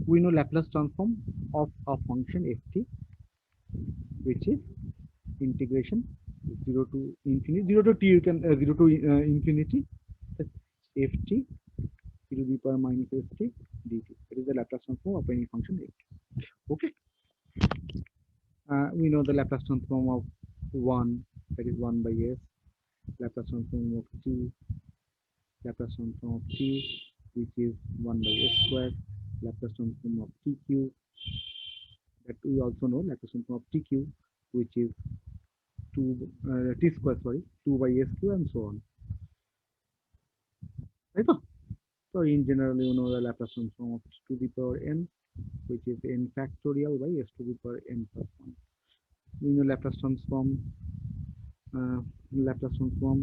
we know Laplace transform of a function ft, which is integration 0 to infinity, 0 to t, you can 0 to infinity, that's ft e to the power minus ft dt. It is the Laplace transform of any function ft. Okay. We know the Laplace transform of 1, that is 1 by s, Laplace transform of t, Laplace transform of t, which is 1 by s square, Laplace transform of tq, that we also know Laplace transform of tq, which is 2 t square, sorry, 2 by s cube, and so on. Right? So in general, you know the Laplace transform of to the power n, which is n factorial by s to the power n plus 1. We know Laplace transform, uh, Laplace transform.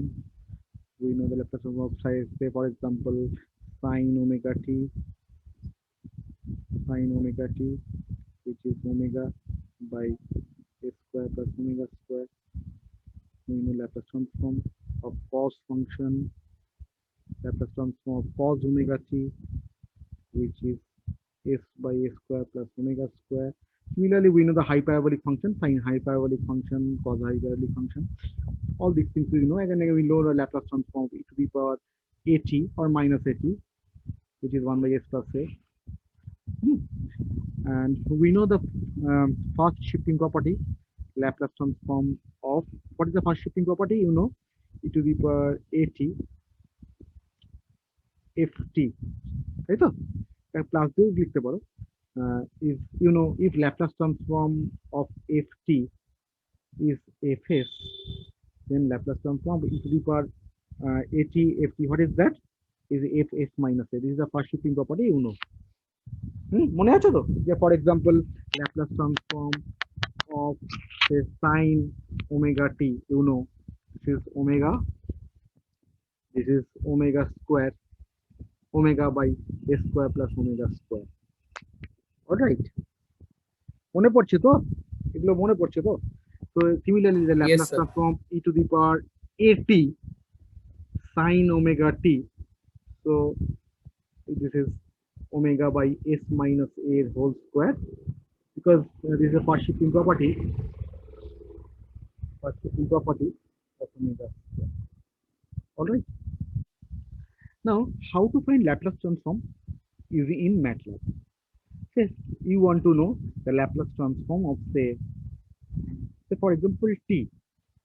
We know the Laplace transform of, say for example, sine omega t, sine omega t, which is omega by s square plus omega square. We know Laplace transform of cos function, Laplace transform of cos omega t, which is s by a square plus omega square. Similarly, we know the hyperbolic function, sine hyperbolic function, cos hyperbolic function. All these things we know. Again, we know the Laplace transform of e to the power at or minus at, which is 1 by s plus a. And we know the first shifting property, Laplace transform of, what is the first shifting property? You know, e to the power at ft, তাই তো? Plus দিয়েও লিখতে পারো। If you know, if Laplace transform of ft is fs, then Laplace transform of e to the power at ft, what is that? Is fs minus a. This is the first shifting property, you know. মনে আছে তো, যে for example Laplace transform of say sine omega t, you know, this is omega, this is omega square, omega by s square plus omega square. Alright, মনে পড়ছে তো, এগুলো মনে পড়ছে তো? So similarly, the Yes, Laplace sir. transform e to the power at sine omega t. So this is omega by s minus a whole square, because this is a first shifting property, first shifting property of omega square. All right. Now, how to find Laplace transform using in MATLAB? Say you want to know the Laplace transform of say for example t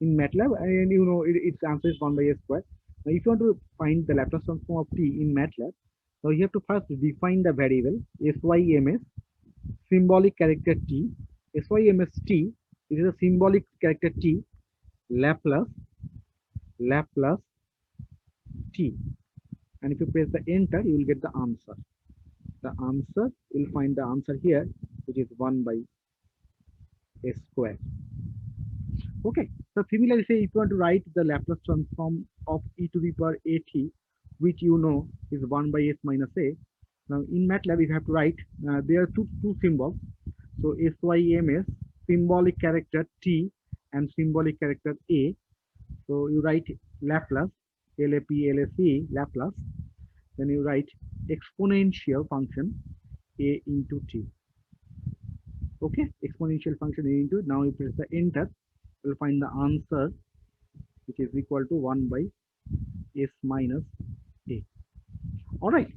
in MATLAB, and you know its answer is 1 by s square. Now, if you want to find the Laplace transform of t in MATLAB, so you have to first define the variable syms, symbolic character t, syms t. It is a symbolic character t, Laplace, Laplace t, and if you press the enter, you will get the answer. The answer, you'll find the answer here, which is 1 by s square. Okay, so similarly, say if you want to write the Laplace transform of e to the power at, which you know is 1 by s minus a. Now in MATLAB, you have to write, there are two symbols. So syms, symbolic character t, and symbolic character a. So you write Laplace, LAPLACE, Laplace. Then you write exponential function a into t. Okay, exponential function a into, now you press the enter, you'll find the answer, which is equal to 1 by s minus a. All right.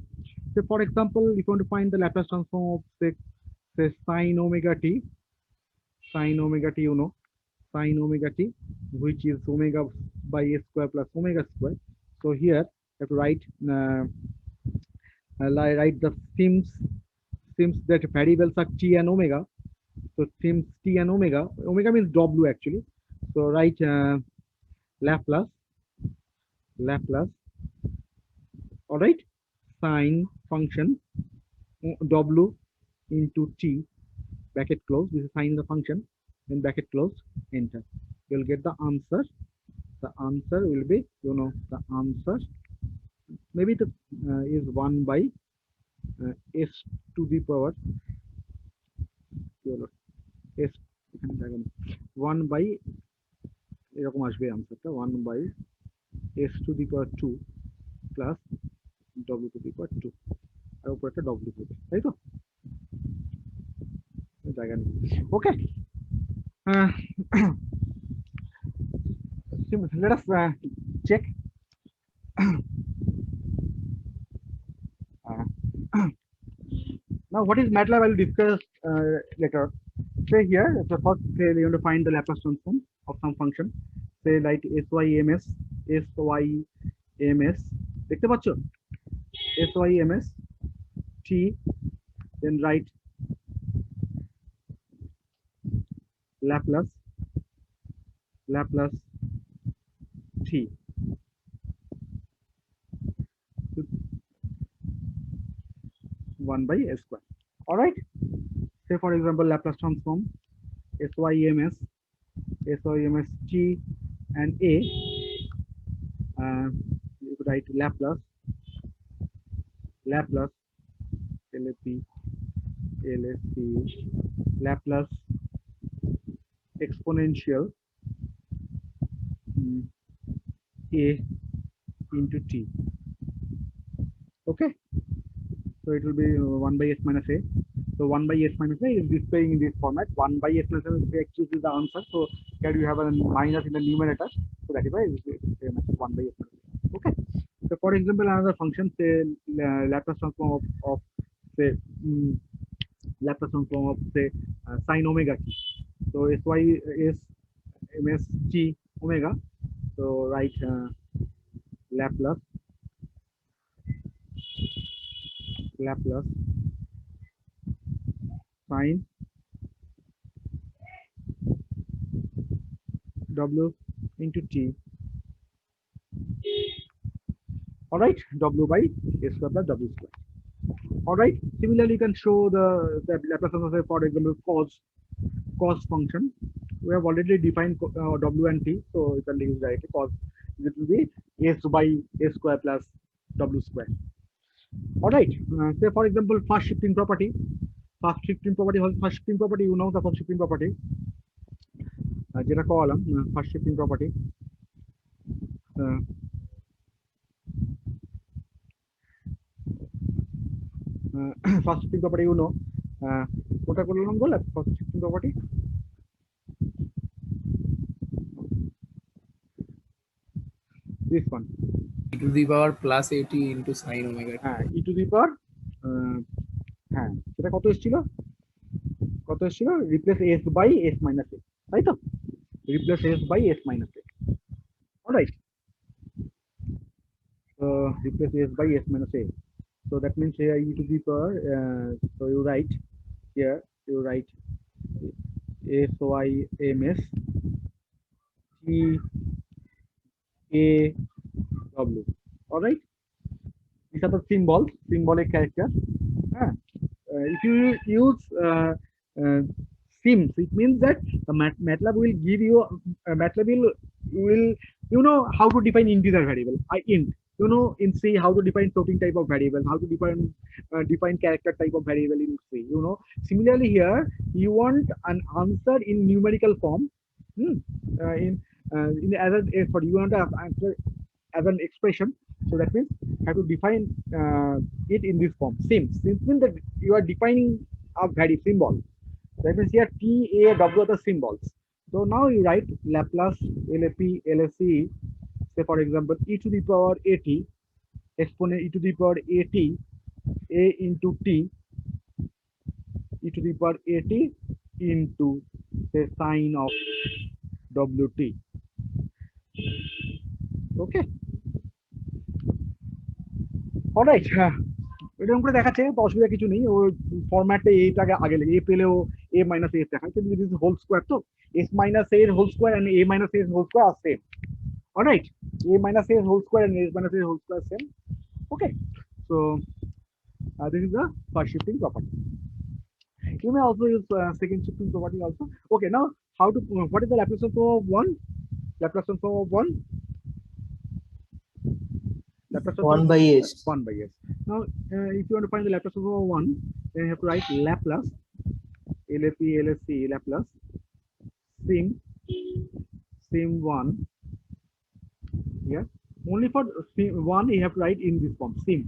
So for example, if you want to find the Laplace transform of say sine omega t, sine omega t, you know, sine omega t, which is omega by s square plus omega square. So here you have to write write the sims that variables are t and omega. So sims t and omega. Omega means w actually. So write Laplace, Laplace. All right, sine function w into t, bracket close. This is sine the function. Then bracket close. Enter. You'll get the answer. The answer will be, you know, the answer maybe the is 1 by s to the power s, 1 by এরকম আসবে আনসারটা 1 by s to the power 2 plus w to the power 2. আর উপরে একটা W থাকবে, তাই তো? জায়গা নেই। ওকে, let us check. Uh, now, what is MATLAB? I will discuss later. Say here, so first say you want to find the Laplace transform of some function. Say like syms, syms. দেখতে পাচ্ছ? syms t, then write Laplace, Laplace t. 1 by a square. All right. Say for example, Laplace transform syms, syms t and a. You could write Laplace, Laplace, LP, LSP, Laplace exponential a into t. Okay. So it will be 1 by s minus a. So 1 by s minus a is displaying in this format. 1 by s minus a actually is the answer. So here you have a minus in the numerator. So that is why it is 1 by s minus a. Okay. So for example, another function, say Laplace transform of say Laplace transform of say sine omega t. So sy is ms t omega. So write Laplace, Laplace sine w into t. All right, w by a square plus w square. All right. Similarly, you can show the Laplace transform, for example, cos function. We have already defined w and t, so you can use directly cos. It will be s by a square plus w square. All right. Say for example, fast shifting property. Fast shifting property. Fast shifting property. You know the fast shifting property. যেটা column fast shifting property. Fast shifting property, you know. কোটা করলাম বলে fast shifting property. This one. e to the power plus at into sin omega t. হ্যাঁ, e to the power হ্যাঁ, সেটা কত এসেছিল? কত এসেছিল? Replace s by s minus a, তাই তো? Replace s by s minus a. Alright, so replace s by s minus a. So that means here e to the power, so you write here, you write syms t a w. All right, these are the symbols, symbolic characters. If you use sims, it means that the MATLAB will give you MATLAB will you know how to define integer variable. Int, you know in C how to define floating type of variable, how to define character type of variable in C. You know, similarly here you want an answer in numerical form. In as a for you want to answer as an expression. So that means have to define it in this form. Sims means that you are defining a very symbol. That means here T, A, W are the symbols. So now you write Laplace, LAP, LSC, say for example, e to the power AT, exponent e to the power AT, A into T, e to the power AT into say sine of WT. Okay. Alright, হ্যাঁ, এরকম করে দেখাচ্ছে তো অসুবিধা কিছু নেই। ওই ফরম্যাটে এইটাকে আগে লেগে এ পেলেও এ মাইনাস এস দেখায়, কিন্তু দিস হোল স্কোয়ার, তো এস মাইনাস এর whole square and A minus এর whole square are same. Alright, A minus এর whole square and S minus এর whole square same. Okay, so this is the first shifting property. You may also use second shifting property also. Okay, now how to what is the Laplace transform of one? Laplace transform of one? Laplace transform 1 by s. 1 by s. Now, if you want to find the Laplace transform of 1, then you have to write Laplace, LAP, LSC, Laplace, sim 1. Yeah, only for sim 1 you have to write in this form, sim.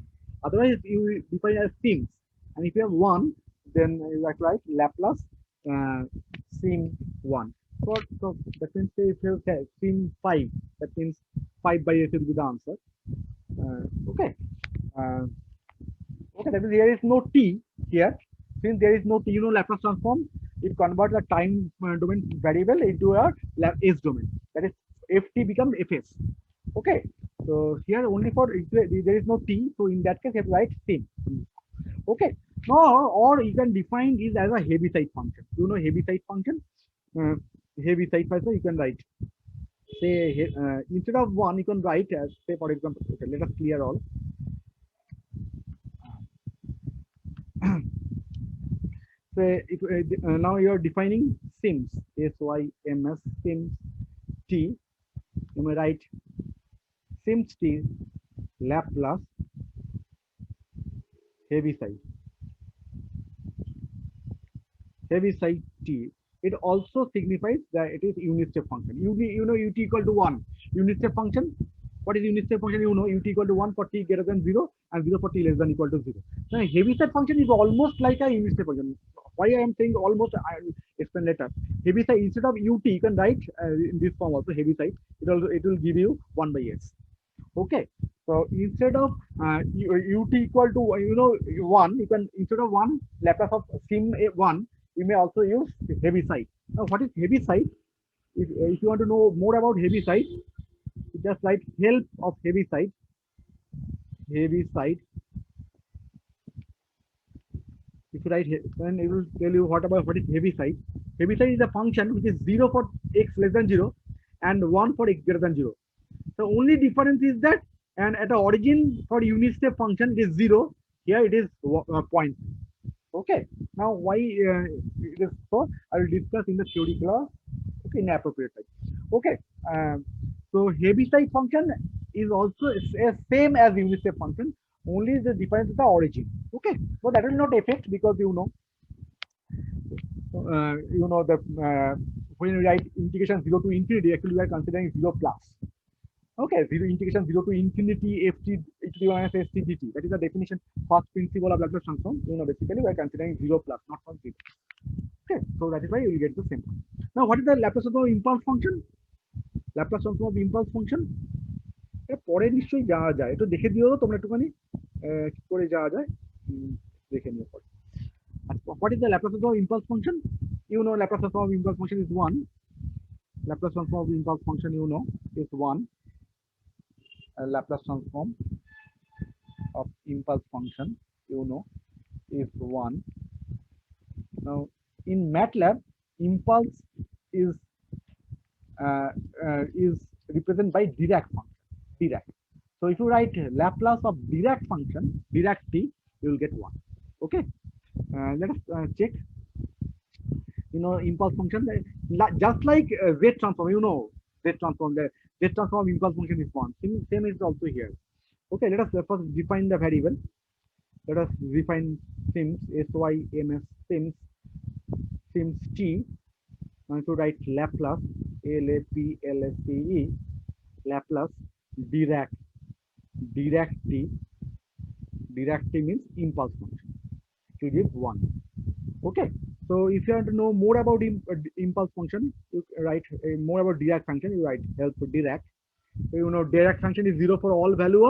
Otherwise, you define as sims. And if you have one, then you have to write Laplace sim one. So that means say if you have sim five, that means 5/s will be the answer. Okay. Uh, okay, that means there is no t here. Since there is no t, Laplace transform, it converts the time domain variable into a s domain. That is, ft becomes fs. Okay, so here only for there is no t, so in that case you have to write sim. Okay, now or you can define this as a Heaviside function. Heaviside function. Uh, Heaviside function you can write. Say instead of one, you can write as, say for example. Okay, let us clear all. Say if now you are defining sims, syms sims t. You may write sims t Laplace Heaviside. Heaviside t. It also signifies that it is unit step function. Ut equal to 1. Unit step function. What is unit step function? Ut equal to 1 for t greater than 0 and 0 for t less than equal to 0. Now, Heaviside function is almost like a unit step function. Why I am saying almost, I will explain later. Heaviside, instead of ut, you can write in this form also Heaviside. It will give you 1 by s. Okay, so instead of ut equal to 1, you can, instead of 1 Laplace of sim 1, you may also use Heaviside. Now what is Heaviside? If you want to know more about Heaviside, you just write help of Heaviside. Heaviside. If you write, then it will tell you what is Heaviside. Heaviside is a function which is 0 for x less than 0 and 1 for x greater than 0. The only difference is that, and at the origin for unit step function it is 0. Here it is point. Okay. Now why it is so? I will discuss in the theory class. Okay, in appropriate time. Okay. So Heaviside function is also same as unit step function. Only the difference is the origin. Okay. So that will not affect, because the when you write integration 0 to infinity, actually we are considering 0 plus. Okay, integration 0 to infinity ft e to the minus st dt. That is the definition, first principle of Laplace transform. Basically we are considering 0 plus, not from 0. Okay, so that is why you will get the same one. Now, what is the Laplace transform of impulse function? Laplace transform of impulse function. পরে নিশ্চয়ই যাওয়া যায়, একটু দেখে দিও তোমরা একটুখানি কি করে যাওয়া যায় দেখে নিও পরে। What is the Laplace transform of impulse function? Laplace transform of impulse function is 1. Laplace transform of impulse function is 1. Laplace transform of impulse function is 1. Now in MATLAB, impulse is represented by Dirac function. Dirac. So if you write Laplace of Dirac function, Dirac t, you will get 1. Okay. Let us check. Impulse function, just like Z transform. Z transform. The Z transform of impulse function is 1. Same is also here. Okay. Let us first define the variable. Let us define sims syms sims t. Now to write Laplace Laplace Laplace Dirac t. Dirac t means impulse function. It is 1. Okay. So if you want to know more about impulse function, you write more about Dirac function. You write help for Dirac. So Dirac function is 0 for all value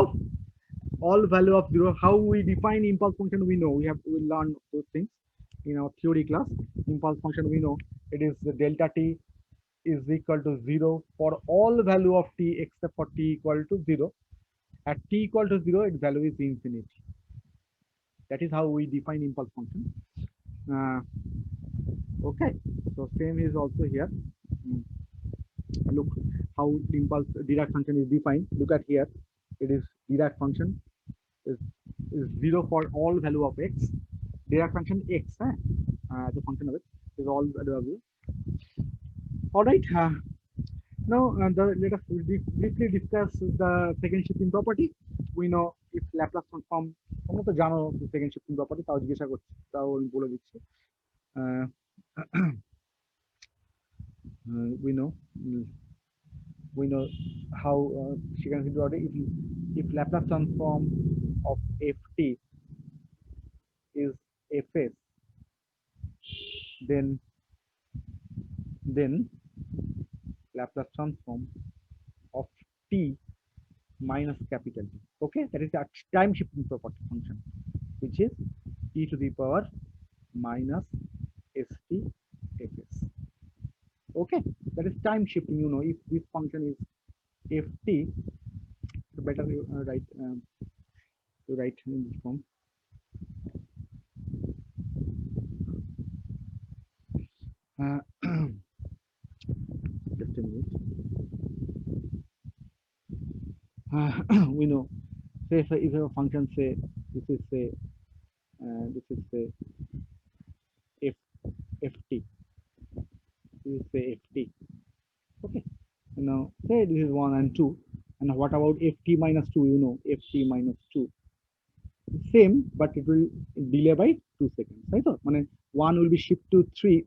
of 0. How we define impulse function? We know we learn those things in our theory class. Impulse function, we know it is the delta t is equal to 0 for all value of t except for t equal to 0. At t equal to 0, its value is infinity. That is how we define impulse function. Okay, so same is also here. Look how impulse Dirac function is defined. Look at here. It is Dirac function is 0 for all value of x. Dirac function x, the function of it is all value of it. All right. Now let us briefly discuss the second shifting property. We know if Laplace transform, তোমরা তো জানো second shifting property, তাও জিজ্ঞাসা করছি, তাও আমি বলে দিচ্ছি। we know how second shifting property, if Laplace transform of ft is fs, then Laplace transform of t minus capital T. Okay, that is the time shifting property function, which is e to the power minus st fs. Okay, that is time shifting. You know, if this function is ft, so better you write in this form. Just a minute. We know, say if a function say this is say f ft, this is say ft. Okay, now say this is 1 and 2, and what about ft minus 2? You know, ft minus 2 same, but it will delay by 2 seconds, right? So one will be shifted to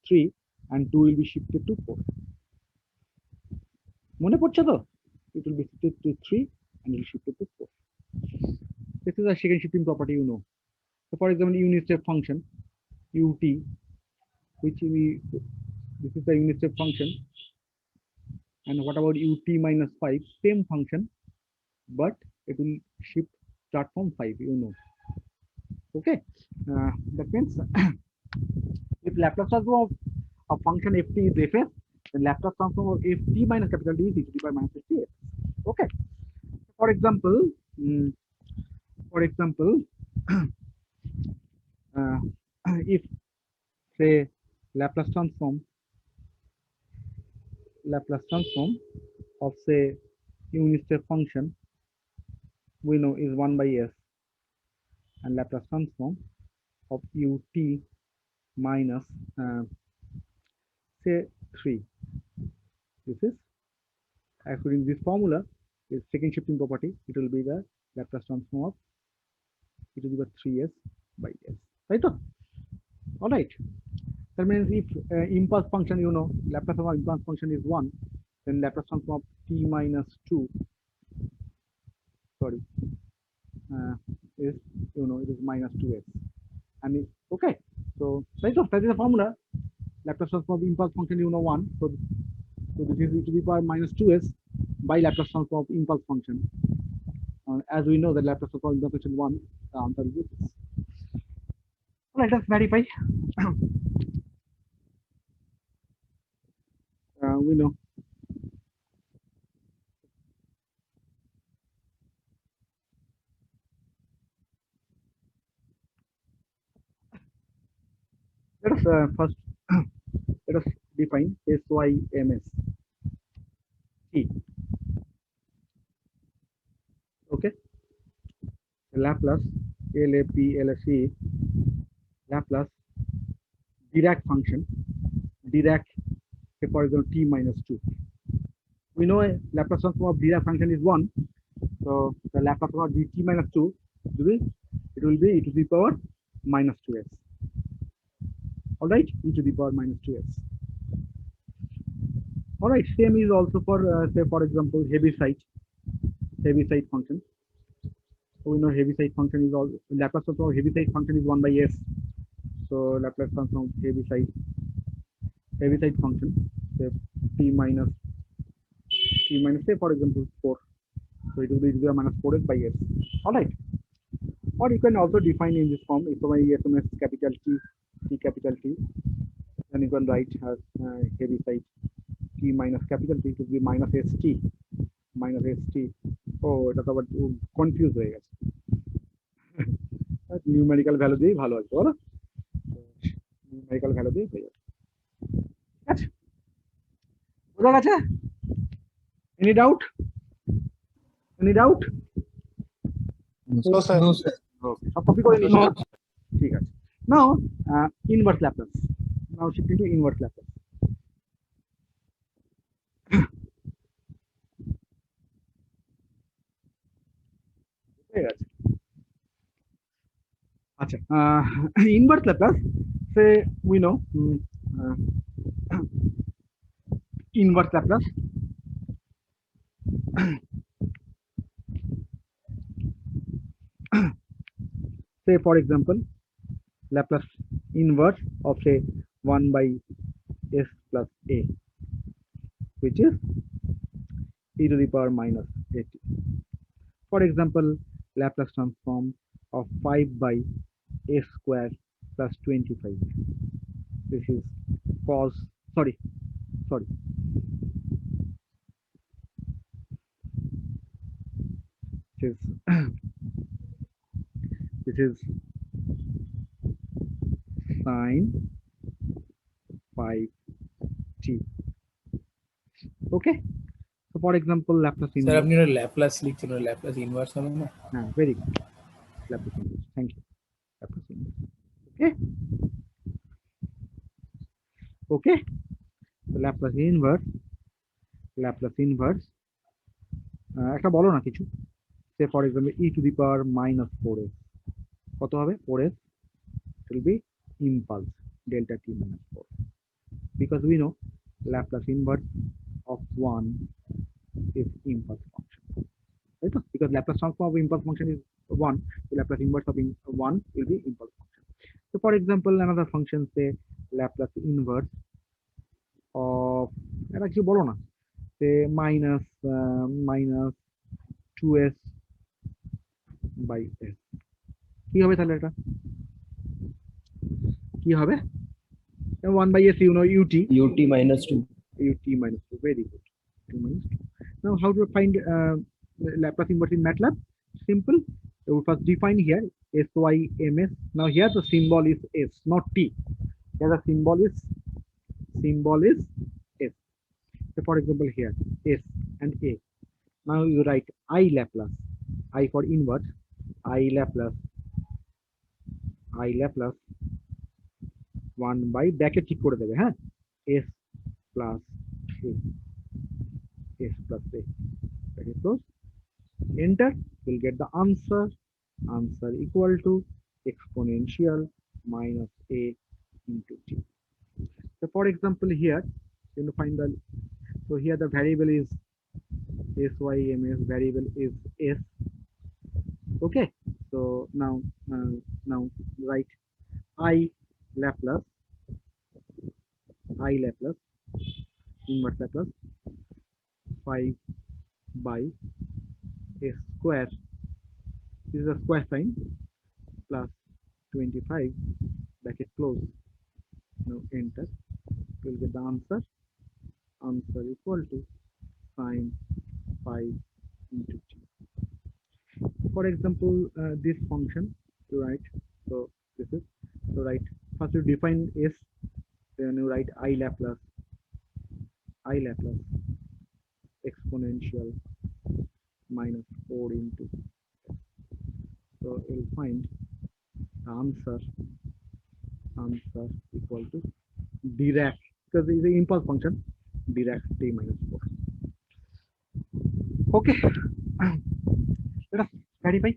3 and 2 will be shifted to 4. মনে পড়ছে তো? It will be shifted to 3 and it will be shifted to 4. This is a second shifting property, you know. So for example, unit step function ut, which this is the unit step function, and what about ut minus 5? Same function, but it will shift start from 5, you know. Okay, that means if Laplace transform of function ft is fs, then Laplace transform of ft minus capital D is e to the power minus ft. Okay, for example, if say Laplace transform of say unit step function we know is 1 by s, and Laplace transform of ut minus say 3. This is according to this formula is second shifting property. It will be the Laplace transform of e to the power 3s by s. Right? All right. That means if impulse function, you know, Laplace of impulse function is 1, then Laplace transform of t minus 2, sorry, is, you know, it is minus 2s. And it, okay, so right, so that is the formula. Laplace transform of impulse function, you know, 1. So this is e to the power minus 2s by Laplace transform of impulse function. As we know that Laplace transform of impulse function 1, the answer is this. Let us verify. We know let us first let us define SYMS T. Okay, Laplace LAPLSE Laplace Dirac function, Dirac, say for example t minus 2. We know a Laplace transform of Dirac function is 1, so the Laplace transform of dt minus 2 it will be e to the power minus 2s. All right, e to the power minus 2s. All right, same is also for say for example Heaviside function. So we know Heaviside function is also Laplace transform of Heaviside function is 1 by s. So Laplace transform of Heaviside function, say t minus say for example 4. So it will be minus 4s by s. All right. Or you can also define in this form SMS capital T capital T. Then you can write as Heaviside T minus capital T to be minus st. Oh, এটা তো আবার confuse হয়ে গেছে। Numerical value দিয়েই ভালো আছে, বলো? Numerical value দিয়েই হয়ে যাবে। ঠিক আছে, বোঝা গেছে? Any doubt? No, sir. Okay, সব কপি করে নিন। ঠিক আছে। Now inverse Laplace. Now shifting to inverse Laplace. ঠিক আছে। আচ্ছা, inverse Laplace, say we know inverse Laplace say for example Laplace inverse of say 1 by s plus a, which is e to the power minus 80. For example, Laplace transform of 5 by a square plus 25. This is cos, sorry, sorry. This is, this is sine 5t. Okay. So for example, Laplace sir inverse. আপনি ওটা Laplace লিখছেন, ওটা Laplace inverse হবে না? Very good. Laplace inverse. Thank you. Laplace inverse. Okay. Okay. So Laplace inverse. Laplace inverse. একটা বলো না কিছু। Say for example, e to the power minus 4s. কত হবে? 4s. It will be impulse delta t minus 4. Because we know Laplace inverse of 1 is impulse function. Right? Because Laplace transform of impulse function is 1, so Laplace inverse of 1 will be impulse function. So for example, another function say Laplace inverse of এটা কিছু বলো না, say minus 2s by s. কি হবে তাহলে এটা? কি হবে? 1 by s, you know, ut ut -2. ut minus 2. Very good. 2 minus 2. Now how to find Laplace inverse in MATLAB? Simple. We first define here syms. Now here the symbol is s, not t. Here the symbol is s. So for example here s and a. Now you write I Laplace, I for inverse, I Laplace 1 by bracket ঠিক করে দেবে, হ্যাঁ, s plus a, s plus a, bracket close, enter, you'll get the answer equal to exponential minus a into t. So for example here, you know, find the, so here the variable is syms, variable is s. Okay, so now write I Laplace inverse Laplace 5 by a square, this is a square sign, plus 25 bracket close. Now enter, you'll get the answer equal to sine 5 into t. For example, this function you write, so this is, so write, first you define s, then you write I Laplace exponential minus 4 into, so you'll find the answer equal to Dirac, because it is an impulse function, Dirac t minus 4. Okay, let us verify.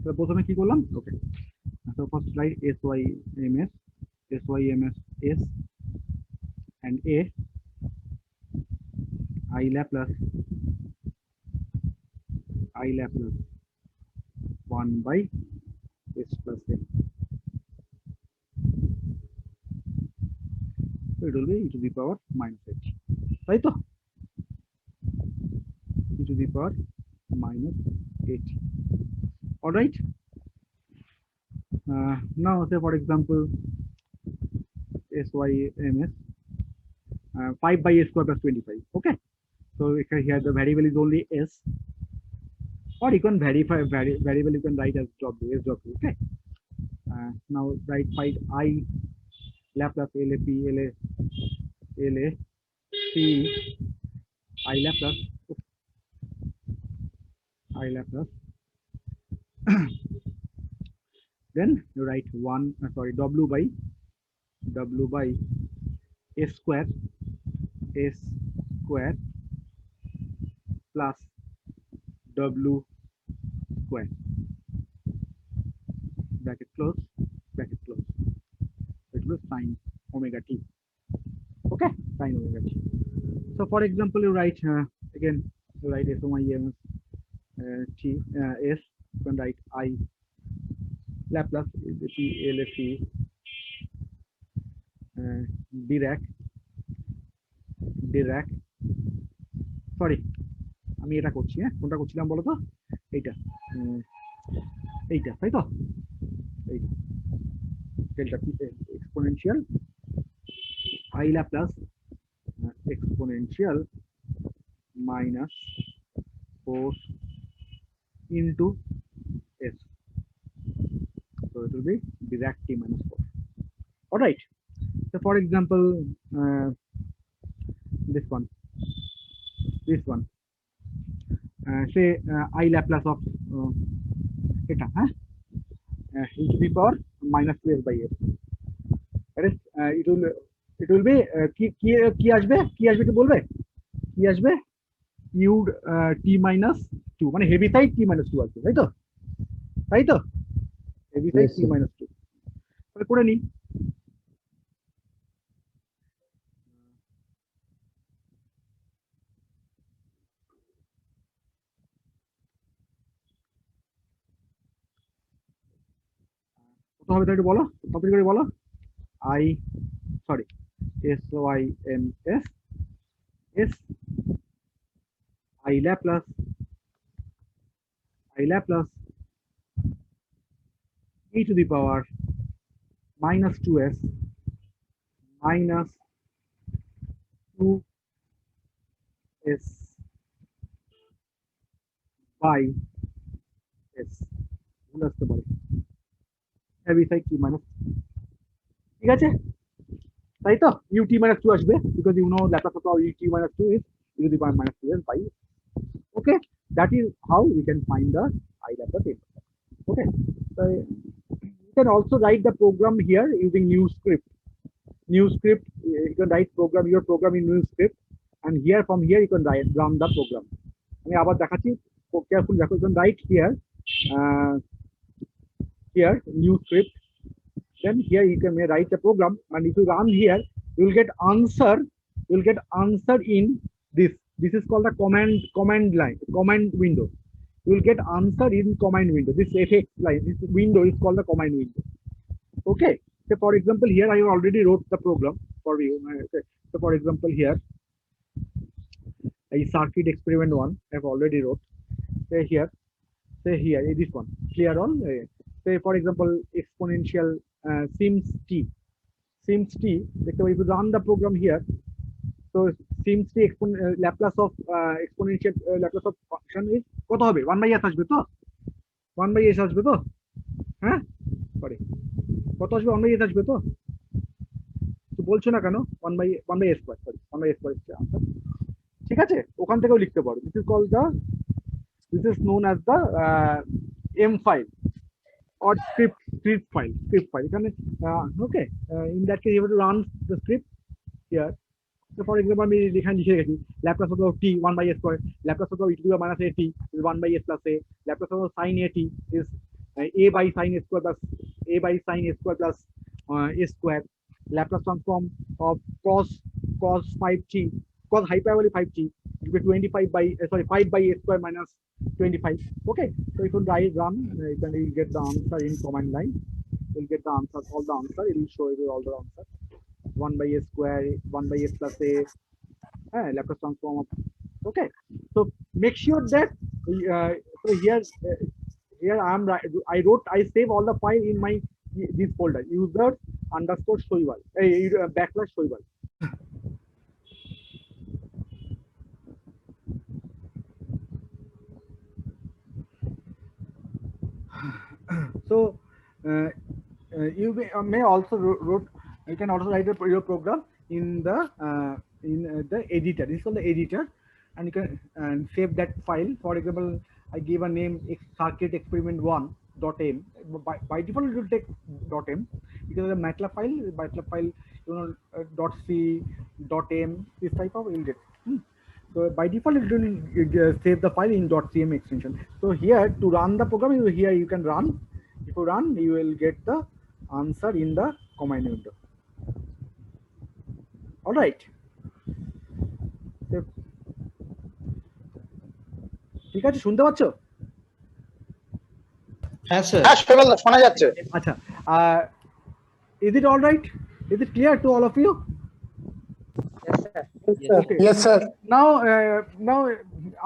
তো প্রথমে কি করলাম? ওকে, so first write syms s and a, I Laplace 1 by s plus a, so it will be e to the power minus 8, তাই তো, e to the power minus 8. All right. Now say for example syms 5 by a square plus 25. Okay, so here the variable is only s, or you can verify variable you can write as s w. Okay, now write 5 I Laplace LAP LAC I Laplace then you write w by s square plus w square, bracket close. sine omega t. Okay, sine omega t. So for example, you write again, you write s omega t s. You can write I Laplace t LFT Dirac Dirac. Sorry, আমি এটা করছি, হ্যাঁ কোনটা করছিলাম বলো তো, এইটা এইটা তাই তো, এইটা delta T exponential I Laplace exponential minus 4 into s. So it will be Dirac t minus 4. All right. So for example, this one, say I Laplace of এটা হ্যাঁ e to the power minus 2s by s. That is, it will be কি আসবে কি বলবে, কি আসবে u t minus 2, মানে heavy side t minus 2 আসবে, তাই তো heavy side Yes, t sir. minus 2 তাহলে করে নিই। কত হবে তাই একটু বলো, তাড়াতাড়ি করে বলো। I sorry SYMS S I Laplace e to the power minus 2s minus 2s by s ভুল আসতে পারে, হেভি সাইড t minus, ঠিক আছে তাই তো, ut minus 2 আসবে, because you know Laplace of ut minus 2 is e to the power minus 2s by. Okay, that is how we can find the I Laplace. Okay, so you can also write the program here using new script. You can write your program in new script, and here from here you can run the program. আমি আবার দেখাচ্ছি, careful দেখো, you can write here new script, then here you can write the program, and if you run here you will get answer in this is called the command line, command window. You will get answer in command window. This fx line, this window is called the command window. Okay, so for example here I already wrote the program for you. So for example here a circuit experiment 1 I have already wrote. Say here this one, clear all. Say for example exponential sims t, দেখতে পাই, if you run the program here, so sims t Laplace of exponential Laplace of function is কত হবে, 1/s আসবে তো, 1/s আসবে তো, হ্যাঁ sorry কত আসবে, 1/s আসবে তো, তো বলছো না কেন, 1/s square, sorry 1/s square হচ্ছে আনসার, ঠিক আছে, ওখান থেকেও লিখতে পারো। This is known as the m file or script file. Okay, in that case you have to run the script here. So for example আমি এখানে লিখে রেখেছি Laplace of t 1/s square, Laplace of e to the power minus at is 1/s plus a, Laplace of sin at is a by sin a square plus a by sin a square plus a square, Laplace transform of cos 5t, cos hyperbole 5t, it will be 25 by 5 by a square minus 25. Okay, so if you run, then you get the answer in command line. You'll get the answer, all the answer. It will show you all the answer. 1/s square, 1/s plus a, Laplace transform of. Okay, so make sure that so here I save all the file in my this folder, users underscore Shoiwal, backslash Shoiwal. So you may also you can also write your program in the editor. This is called the editor, and you can save that file. For example, I give a name circuit experiment 1.m. By default it will take .m, because the MATLAB file, you know, .c, .m, this type of you'll get. So by default it will save the file in .cm extension. So here to run the program, you can run. If you run, you will get the answer in the command window. All right. ঠিক আছে, শুনতে পাচ্ছ? হ্যাঁ sir. হ্যাঁ শোনা যাচ্ছে। আচ্ছা, is it all right? Is it clear to all of you? Okay. Yes sir. Now,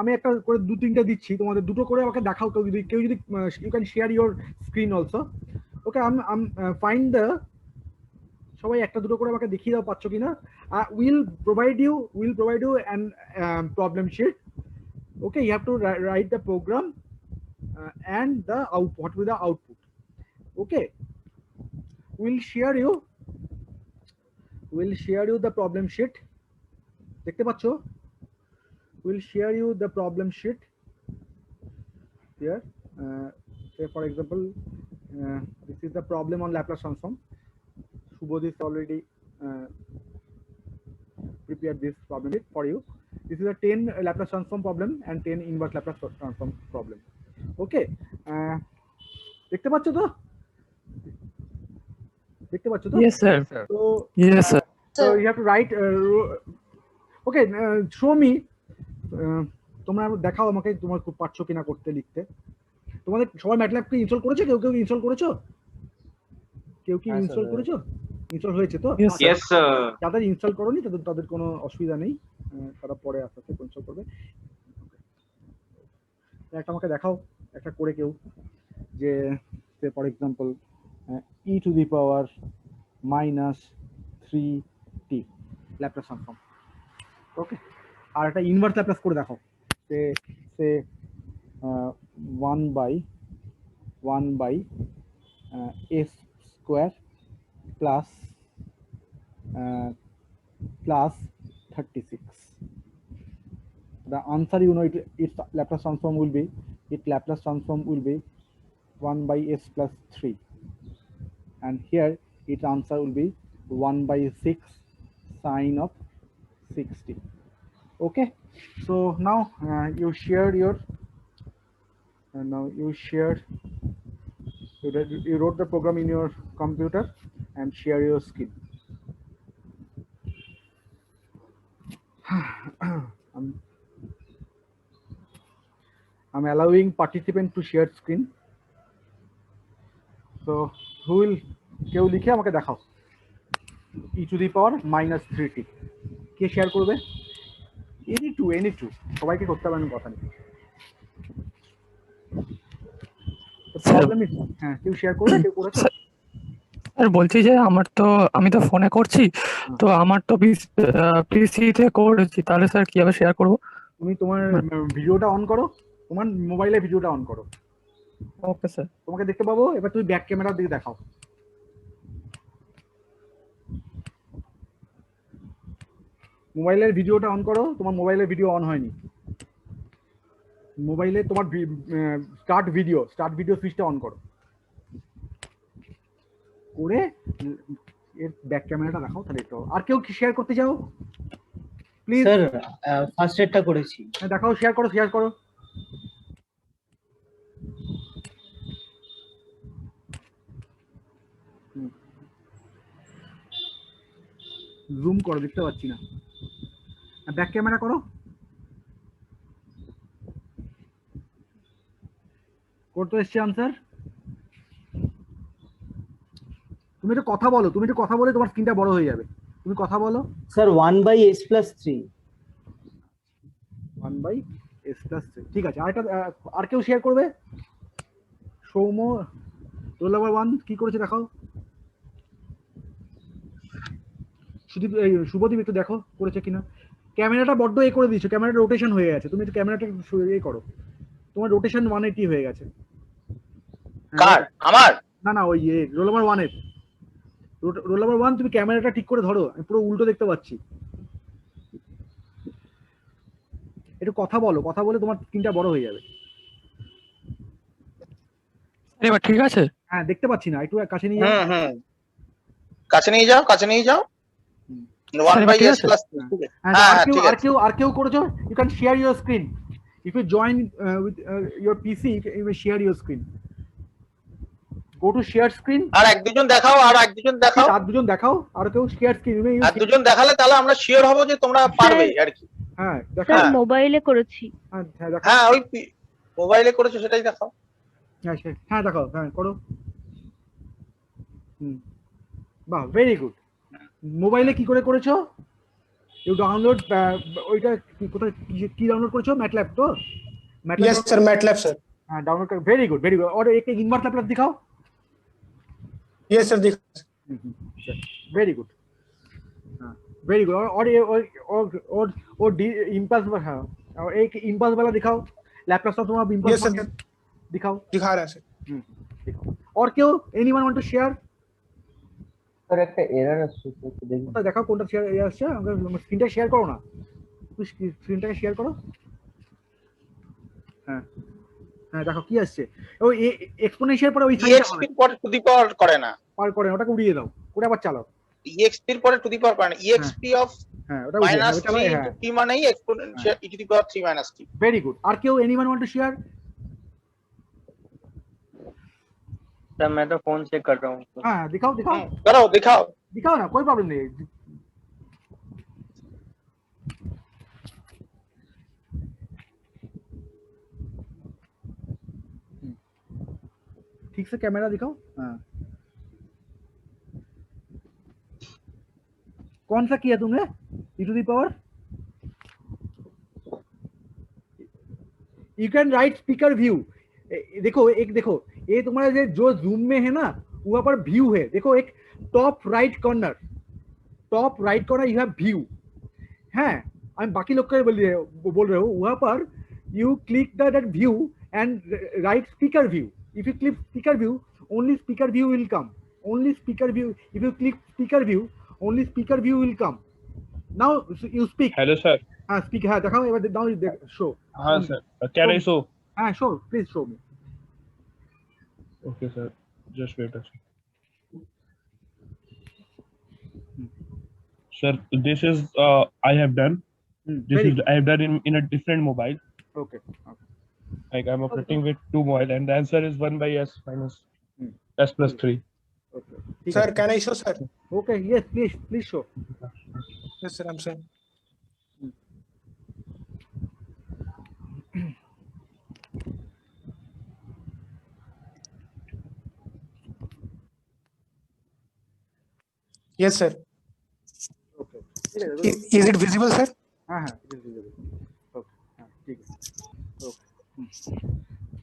আমি একটা করে 2-3টা দিচ্ছি, তোমাদের দুটো করে আমাকে দেখাও। কেউ যদি you can share your screen also. Okay, I'm find the, সবাই একটা দুটো করে আমাকে দেখিয়ে দাও পাচ্ছ কিনা। We'll provide you an problem sheet. Okay, you have to write the program and the what will the output. Okay, we'll share you the problem sheet. দেখতে পাচ্ছ? We'll share you the problem sheet here. Say for example, this is the problem on Laplace transform. Subodh already prepared this problem sheet for you. This is a 10 Laplace transform problem and 10 inverse Laplace transform problem. Okay, দেখতে পাচ্ছ তো? দেখতে পাচ্ছ তো? Yes, sir. So Yes, sir. so you have to write okay, show me, তোমরা দেখাও আমাকে তোমরা পারছো কিনা করতে লিখতে। তোমাদের সবাই ম্যাটল্যাব কি ইনস্টল করেছো? কেউ ইনস্টল করেছো? কেউ কি ইনস্টল করেছো? ইনস্টল হয়েছে তো? Yes, sir. Yes sir. যাদের ইনস্টল করোনি তাদের কোনো অসুবিধা নেই, তারা পরে আস্তে আস্তে ইনস্টল করবে। একটা আমাকে দেখাও একটা করে কেউ, যে for example e to the power minus 3t Laplace transform. Okay, আর একটা ইনভার্স ল্যাপ্লাস করে দেখাও। সে 1 by s square plus 36. The answer, you know, its Laplace transform will be 1 by s plus 3, and here its answer will be 1 by 6 sine of 60. Okay, so now you shared your you wrote the program in your computer and share your screen. I'm allowing participant to share screen. So who will, কেউ লিখে আমাকে দেখাও e to the power minus 3t K share করবে? any two সবাইকে করতে পারেন, কথা নেই। প্রবলেম ইজ, হ্যাঁ কেউ শেয়ার করবে, কেউ করেছে? স্যার বলছি যে আমি তো ফোনে করছি, তো আমার তো পিসি তে করেছি, তাহলে স্যার কিভাবে শেয়ার করব? তুমি তোমার ভিডিওটা অন করো, তোমার মোবাইলে ভিডিওটা অন করো। Okay sir. তোমাকে দেখতে পাবো। এবার তুমি ব্যাক ক্যামেরার দিকে দেখাও। মোবাইলের ভিডিওটা অন করো। তোমার মোবাইলের ভিডিও অন হয়নি। মোবাইলে তোমার স্টার্ট ভিডিও সুইচটা অন করো, করে এর ব্যাক ক্যামেরাটা দেখাও। তাহলে একটু, আর কেউ কি শেয়ার করতে চাও প্লিজ? স্যার ফার্স্ট এডটা করেছি। দেখাও, শেয়ার করো। জুম করো, দেখতে পাচ্ছি না। ব্যাক ক্যামেরা করো। করতে এসছে আনসার। তুমি একটু কথা বলো, তোমার স্ক্রিনটা বড় হয়ে যাবে। তুমি কথা বলো। Sir 1 by s plus 3। 1 by s plus 3, ঠিক আছে। আর কেউ শেয়ার করবে? সৌম্য, রোল নাম্বার 1 কি করেছে দেখাও। শুভদীপ একটু দেখো করেছে কিনা। ক্যামেরাটা বড্ড করে দিয়েছো, ক্যামেরাটা রোটেশন হয়ে গেছে। তুমি একটু ক্যামেরাটা করো, তোমার রোটেশন 180 হয়ে গেছে। কার? আমার না ওই রোল নাম্বার 1 এর। রোল নাম্বার 1 তুমি ক্যামেরাটা ঠিক করে ধরো, আমি পুরো উল্টো দেখতে পাচ্ছি। একটু কথা বলে তোমার স্ক্রিনটা বড় হয়ে যাবে। এবার ঠিক আছে? হ্যাঁ, দেখতে পাচ্ছি না, একটু কাছে নিয়ে যাও। কাছে নিয়ে যাও 1 by s plus 3। আর কেউ করেছো? You can share your screen. If you join with your PC, you will share your screen. go to share screen. আর এক দুজন দেখাও, আর এক দুজন দেখাও, আর দুজন দেখাও, আর কেউ share screen আর দুজন দেখালে তাহলে আমরা শিওর হব যে তোমরা পারবে আর কি। হ্যাঁ স্যার দেখাও। মোবাইলে করেছি। হ্যাঁ দেখাও। হ্যাঁ ওই মোবাইলে করেছো সেটাই দেখাও। হ্যাঁ দেখাও, হ্যাঁ করো। বাহ, ভেরি গুড। মোবাইলে কি করে করেছো? ইউ ডাউনলোড ওইটা কোথায় কি ডাউনলোড করেছো? ম্যাটল্যাব তো? Yes sir MATLAB sir. हाँ डाउनलोड कर, वेरी गुड वेरी गुड। और एक एक इनवर्स लैपटॉप दिखाओ। यस सर दिख वेरी गुड, हाँ वेरी गुड। और इम्पल्स, हाँ और एक इम्पल्स वाला दिखाओ। लैपटॉप तुम अब यस इम्पल्स सर दिखाओ। दिखा रहा है सर। दिखाओ। और क्यों anyone want to share? Sir একটা এরর আসছে একটু দেখুন। ওটা দেখাও কোনটা শেয়ার আসছে। আমাদের স্ক্রিনটা শেয়ার করো না, তুমি স্ক্রিনটাকে শেয়ার করো। হ্যাঁ হ্যাঁ দেখো কি আসছে। ও এক্সপোনেনশিয়াল পরে ওই সাইনটা EXP এর পরে টু দি পাওয়ার করে না, পার করে ওটাকে উড়িয়ে দাও, ওটা আবার চালাও। EXP এর পরে টু দি পাওয়ার করে না। EXP অফ হ্যাঁ ওটা উড়িয়ে দাও, ওটা -3 হ্যাঁ into t মানেই exponential e to the power 3 - t। Very good. और क्यों anyone want to share? Sir मैं तो फोन चेक कर रहा हूँ। हाँ दिखाओ दिखाओ করো, দেখাও। दिखाओ ना, कोई प्रॉब्लम नहीं है। ठीक से कैमरा दिखाओ। हाँ कौन सा किया तुमने? e to the power, you can write speaker view. देखो एक देखो, ये तुम्हारा जो जूम में है ना, वहां पर व्यू है। देखो एक top right corner you have view. है আমি বাকি লোককে बोल रहे हो, वहां पर you click that view and right speaker view. If you click speaker view, only speaker view will come, only speaker view। if you click speaker view, only speaker view will come। now you speak। Hello sir. हाँ speak, हाँ दिखाओ एक बार, now show। हाँ sir, can I show? हाँ show, please show me। Okay sir, just wait a second. Sir, this is I have done. This very is I have done in a different mobile. okay Like I'm operating with two mobile, and the answer is 1 by s minus s plus 3. okay ठीक sir है। Can I show sir? okay yes please show। Yes sir I am sir. Yes sir. okay ठीक है। Is it visible sir?